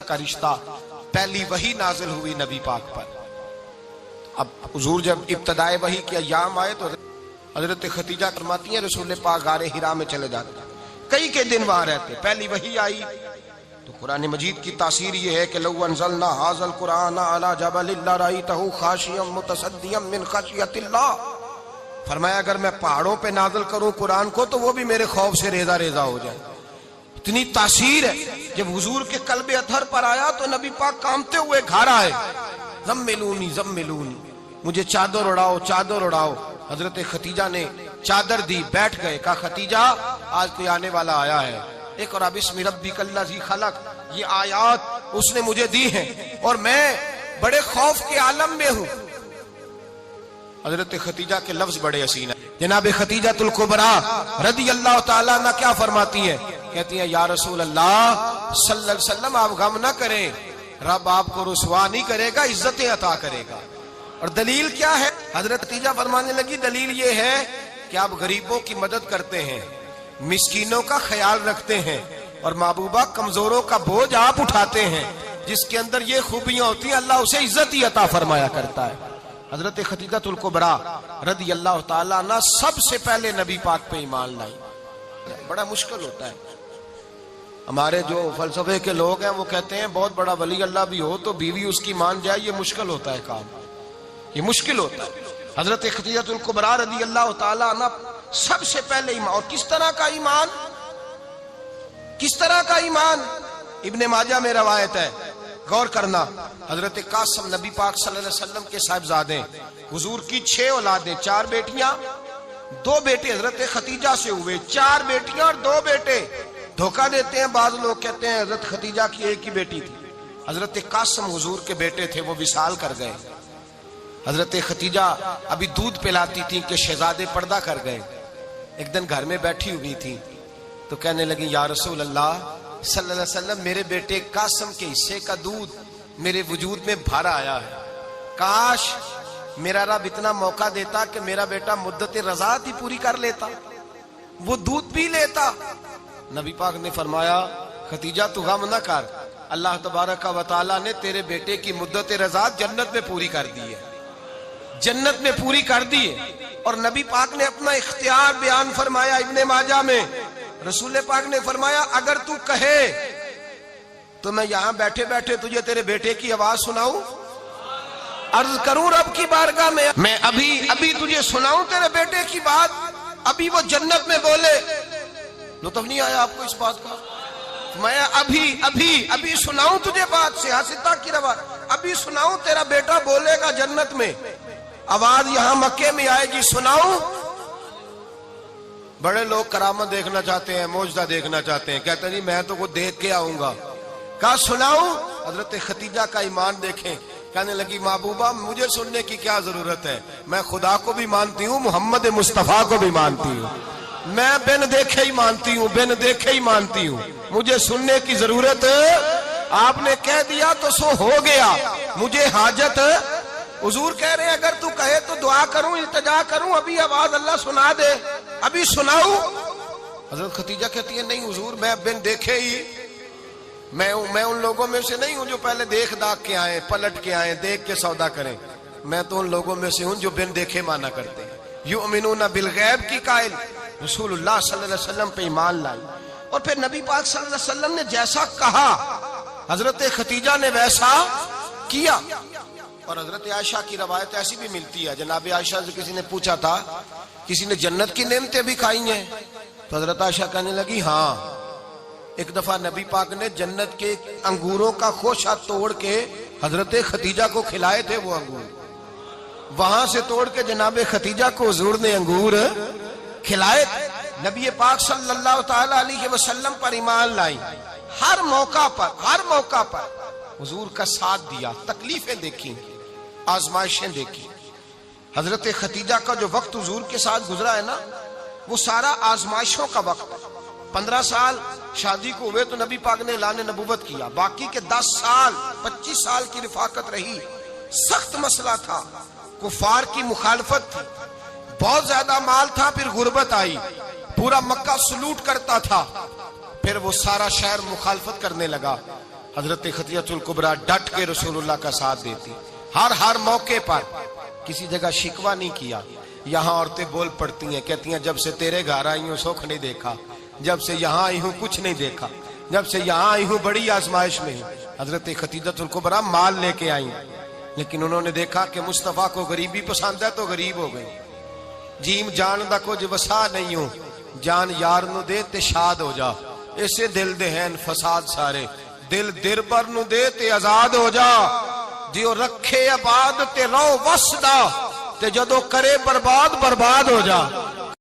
کا رشتہ پہلی وحی نازل ہوئی نبی پاک پر. اب حضور جب ابتدائے وحی کے ایام آئے تو حضرت خدیجہ فرماتی ہیں رسول پاک غار حرا میں چلے جاتے کئی کے دن وہاں رہتے. پہلی وحی آئی تو قرآن مجید کی تاثیر یہ ہے کہ لو انزلنا ھذا القرآن علی جبل لرأیتہ خاشعا متصدعا من خشیۃ اللہ. فرمایا اگر میں پہاڑوں پہ نازل کروں قرآن کو تو وہ بھی میرے خوف سے ریزہ ریزہ ہو جائے. اتنی تاثیر ہے. جب حضور کے قلب اطہر پر آیا تو نبی پاک کامتے ہوئے گھر آئے. زملونی زملونی, مجھے چادر اڑاؤ چادر اڑاؤ. حضرت خدیجہ نے چادر دی, بیٹھ گئے. کہا خدیجہ آج کوئی آنے والا آیا ہے. اقرأ بسم ربک الذی خلق, یہ آیات اس نے مجھے دی ہیں اور میں بڑے خوف کے عالم میں ہوں. حضرت خدیجہ کے لفظ بڑے حسین ہیں. جناب خدیجہ الکبریٰ رضی اللہ تعالیٰ عنہ کیا فرماتی ہیں؟ کہتی ہیں یا رسول اللہ صلی اللہ علیہ وسلم آپ غم نہ کریں, رب آپ کو رسوا نہیں کرے گا, عزتیں عطا کرے گا. اور دلیل کیا ہے؟ حضرت خدیجہ فرمانے لگی دلیل یہ ہے کہ آپ غریبوں کی مدد کرتے ہیں, مسکینوں کا خیال رکھتے ہیں, اور محبوبہ کمزوروں کا بوجھ آپ اٹھاتے ہیں. جس کے اندر یہ خوبیاں ہوتی ہیں اللہ اسے عزت ہی عطا فرمایا کرتا ہے. حضرت خدیجہ الکبریٰ رضی اللہ تعالیٰ عنہ سب سے پہلے نبی پاک پہ ایمان لائی. بڑا مشکل ہوتا ہے. ہمارے جو فلسفے کے لوگ ہیں وہ کہتے ہیں بہت بڑا ولی اللہ بھی ہو تو بیوی اس کی مان جائے, یہ مشکل ہوتا ہے کام, یہ مشکل ہوتا ہے. حضرت خدیجہ الکبریٰ رضی اللہ تعالیٰ عنہ سب سے پہلے ایمان. اور کس طرح کا ایمان؟ کس طرح کا ایمان؟ ابن ماجہ میں روایت ہے, غور کرنا. حضرت قاسم نبی پاک صلی اللہ علیہ وسلم کے صاحبزادے, حضور کی 6 اولادیں, 4 بیٹیاں 2 بیٹے حضرت خدیجہ سے ہوئے, 4 بیٹیاں اور 2 بیٹے. دھوکہ دیتے ہیں بعض لوگ, کہتے ہیں حضرت خدیجہ کی ایک ہی بیٹی تھی. حضرت قاسم حضور کے بیٹے تھے, وہ وصال کر گئے. حضرت خدیجہ ابھی دودھ پلاتی تھی کہ شہزادے پردہ کر گئے. ایک دن گھر میں بیٹھی ہوئی تھی تو کہنے لگی یا رسول اللہ صلی اللہ علیہ وسلم میرے بیٹے قاسم کے حصے کا دودھ میرے وجود میں بھر آیا ہے, کاش میرا رب اتنا موقع دیتا کہ میرا بیٹا مدت رضاعت ہی پوری کر لیتا, وہ دودھ پی لیتا. نبی پاک نے فرمایا خدیجہ تو غم نہ کر, اللہ تبارک و تعالیٰ نے تیرے بیٹے کی مدت رضاعت جنت میں پوری کر دی ہے, جنت میں پوری کر دی ہے. اور نبی پاک نے اپنا اختیار بیان فرمایا ابن ماجہ میں. رسول پاک نے فرمایا اگر تو کہے تو میں یہاں بیٹھے بیٹھے تجھے تیرے بیٹے کی آواز سناؤں, عرض کروں رب کی بارگاہ میں ابھی تجھے سناؤں تیرے بیٹے کی بات, ابھی وہ جنت میں بولے. لطف نہیں آیا آپ کو اس بات کا؟ میں ابھی سناؤں تجھے بات, سیاستہ کی روایت, ابھی سناؤں تیرا بیٹا بولے گا جنت میں, آواز یہاں مکے میں آئے گی, سناؤں. بڑے لوگ کرامت دیکھنا چاہتے ہیں, معجزہ دیکھنا چاہتے ہیں, کہتے ہیں جی میں تو وہ دیکھ کے آؤں گا. کہا سناؤں. حضرت خدیجہ کا ایمان دیکھیں, کہنے لگی محبوبہ مجھے سننے کی کیا ضرورت ہے, میں خدا کو بھی مانتی ہوں, محمد مصطفیٰ کو بھی مانتی ہوں, میں بن دیکھے ہی مانتی ہوں, بن دیکھے ہی مانتی ہوں, مجھے سننے کی ضرورت آپ نے کہہ دیا تو سو ہو گیا, مجھے حاجت. حضور کہہ رہے ہیں اگر تو کہے تو دعا کروں, التجا کروں, ابھی آواز اللہ سنا دے, ابھی سناؤں. حضرت خدیجہ کہتی ہے نہیں حضور میں بن دیکھے ہی, میں ان لوگوں میں سے نہیں ہوں جو پہلے دیکھ داکھ کے آئے, پلٹ کے آئے, دیکھ کے سودا کریں. میں تو ان لوگوں میں سے ہوں جو بن دیکھے مانا کرتے ہیں. یؤمنون بالغیب کی قائل رسول اللہ صلی اللہ علیہ وسلم پہ ایمان لائی. اور پھر نبی پاک صلی اللہ علیہ وسلم نے جیسا کہا حضرت خدیجہ نے ویسا کیا. اور حضرت عائشہ کی روایت ایسی بھی ملتی ہے, جناب عائشہ سے کسی نے پوچھا تھا کسی نے جنت کی نعمتیں بھی کھائی ہیں, تو حضرت عائشہ کہنے لگی ہاں, ایک دفعہ نبی پاک نے جنت کے انگوروں کا خوشہ توڑ کے حضرت خدیجہ کو کھلائے تھے. وہ انگور وہاں سے توڑ کے جناب خدیجہ کو حضور نے انگور کھلائے. نبی پاک صلی اللہ تعالی علیہ وسلم پر ایمان لائی, ہر موقع پر حضور کا ساتھ دیا, تکلیفیں دیکھی, آزمائشیں دیکھی. حضرت خدیجہ کا جو وقت حضور کے ساتھ گزرا ہے نا, وہ سارا آزمائشوں کا وقت. 15 سال شادی کو ہوئے تو نبی پاک نے اعلان نبوت کیا, باقی کے 10 سال 25 سال کی رفاقت رہی. سخت مسئلہ تھا, کفار کی مخالفت تھی, بہت زیادہ مال تھا, پھر غربت آئی, پورا مکہ سلوٹ کرتا تھا, پھر وہ سارا شہر مخالفت کرنے لگا. حضرت خدیجہ کبریٰ ڈٹ کے رسول اللہ کا ساتھ دیتی، ہر موقع پر کسی جگہ شکوہ نہیں کیا۔ یہاں عورتیں بول پڑتی ہیں، کہتی ہیں جب سے تیرے گھر آئی ہوں سکھ نہیں دیکھا، جب سے یہاں آئی ہوں کچھ نہیں دیکھا، جب سے یہاں آئی ہوں بڑی آزمائش میں ہوں۔ حضرت خدیجہ کبریٰ مال لے کے آئیں، لیکن انہوں نے دیکھا کہ مصطفیٰ کو غریبی پسند ہے تو غریب ہو گئی۔ جیم جان دا کچھ وسا نہیں ہوں، جان یار نو دے تے شاد ہو جا، اسے دل دے ہیں فساد سارے، دل دربر نو دے تے آزاد ہو جا، دیو رکھے آباد تے رو وسدا تے جدو کرے برباد برباد ہو جا۔